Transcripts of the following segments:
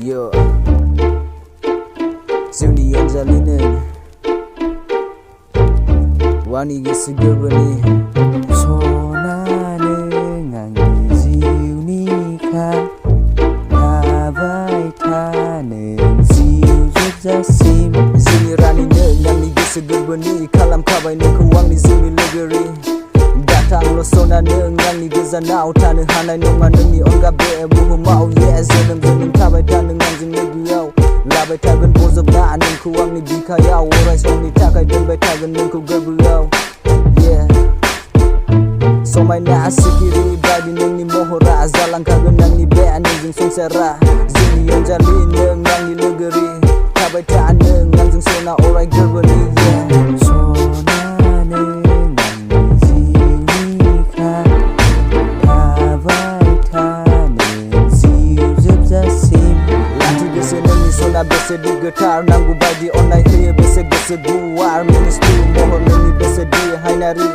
Yo जोंनि अनजालि नों वानि गोसो गोरबोनि सना नों आंनि जिउनिखा थाबाय था नों जिउ जोबजासिम जोंनि रानि नों आंनि गोसो गोरबोनि खालामखाबाय नोंखौ आंनि जिउनि लोगोरि दाथांल' सना नों आंनि गोजानाव थानो हानाय नङा नोंनि अनगा बे बुहुमाव जोनोम जोनोम थाबाय था नों आंजों लोगोआव लाबाय थागोन बजबना नोंखौ आंनि बिखायाव अराय समनि थाखाय दोनबाय थागोन नोंखौ गोरबोआव समायना सिखिरि बायदि नोंनि महरा जालांखागोन आंनि बे नोंजों संसारा जोंनि अनजालि नों आंनि लोगोरि थाबाय था नों आंजों सना अराय गोरबोनि सना नों आंनि जिउनिखा थाबाय था नों जिउ जोबजासिम लाथि गोसो नोंनि सना बेसेदि गोथार नांगौ बायदि अननाय होयो बेसे गोसो गुवार मिनिस्लु महर नोंनि बेसेदि हायनारि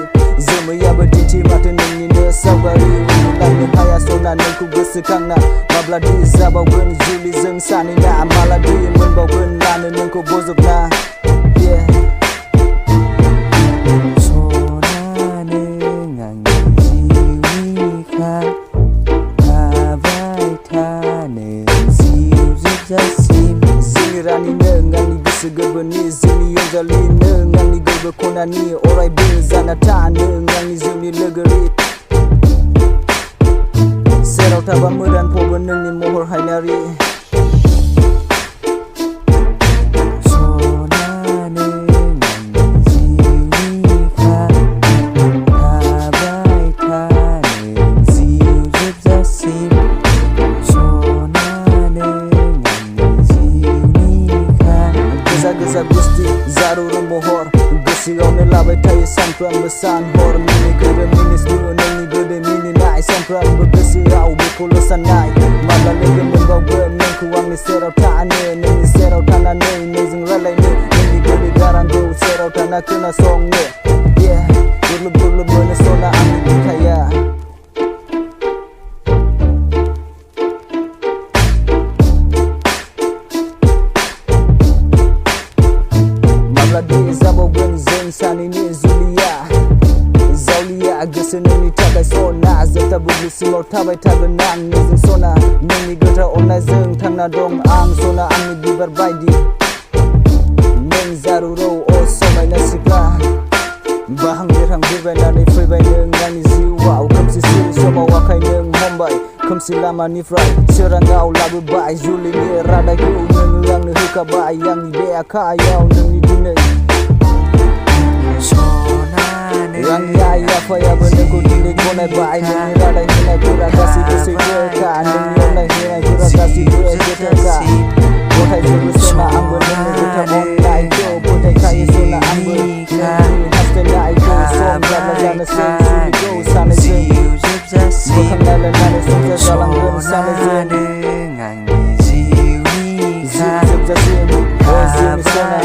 जोमैयाबो दिन्थि माथो नोंनिनो सावगारि उन्दुलांनो हाया सना नोंखौ गोसोखांना माब्लादि जाबावगोन जुलि जों सानैना मालादि मोनबावगोन लानो नोंखौ बजबना सना नों आंनि जिउनिखा थाबाय था नों जिउ जोबजासिम जोंनि रानि नों आंनि गोसो गोरबोनि जोंनि अनजालि नों आंनि गोरबो खनानि अरायबो जाना था नों आंनि जिउनि लोगोरि सेराव थाबा मोदानफबगोन नोंनि महर हायनारि सना नों आंनि जिउनिखा थाबाय था नों जिउ जोबजासिम सना नों आंनि जिउनिखा गोजा गोजा गुस्थि जारुरु महर गोसोआवनो लाबाय थायो सानफ्रामबो सान हर मिनिखोरो मिनिस्लु नोंनि गोदै मिनिनाय सानफ्रामबो गोसोआव बेखौल' साननाय माब्ला लोगो मोनबावगोन नोंखौ आंनि सेराव थानो नोंनि सेराव थानानै नोंजों रायलायनो नोंनि गोदै गारांखौ सेराव थाना खोनासंनो गुरलुब गुरलुब मोनो सना आंनि बिखाया माब्लादि जाबावगोन जों सानैनि जुलिया जावलिया गोसो नोंनि थाखाय सना जोबथा बुब्लिसिमाव थाबाय थागोन आं नोंजों सना नोंनि गोथार अननायजों थांना दं आं सना आंनि बिबार बायदि नों जारुरौ समायना सिख्ला बाहां बिरहां बिरबायनानै फैबाय नों आंनि जिउआव खोमसि सिरि समाव आखाइ नों हमबाय खोमसि लामानिफ्राय सोराङाव लाबोबाय जुलिनि रादायखौ नोङो आंनो होखाबाय आंनि बे आखायाव नोंनि दिनै आंनि आइ आफायाबो नोंखौ दिनै गनायबाय नोंनि रादाय होनायफोरा गासैबो सैथोखा नोंनि अननाय होनायफोरा गासैबो एखेखा गथायजोबो सना आंबो नोंनि गोथार अननायखौ फोथायखायो सना आंबो नोंनि हास्थायनायखौ सम जाब्ला जानोसै जुलिखौ सानैजों मोखां नायलायनानै संसार जालांगोन सानैजों आंनि जिउनि जिउ जोबजासिम जोंनि सना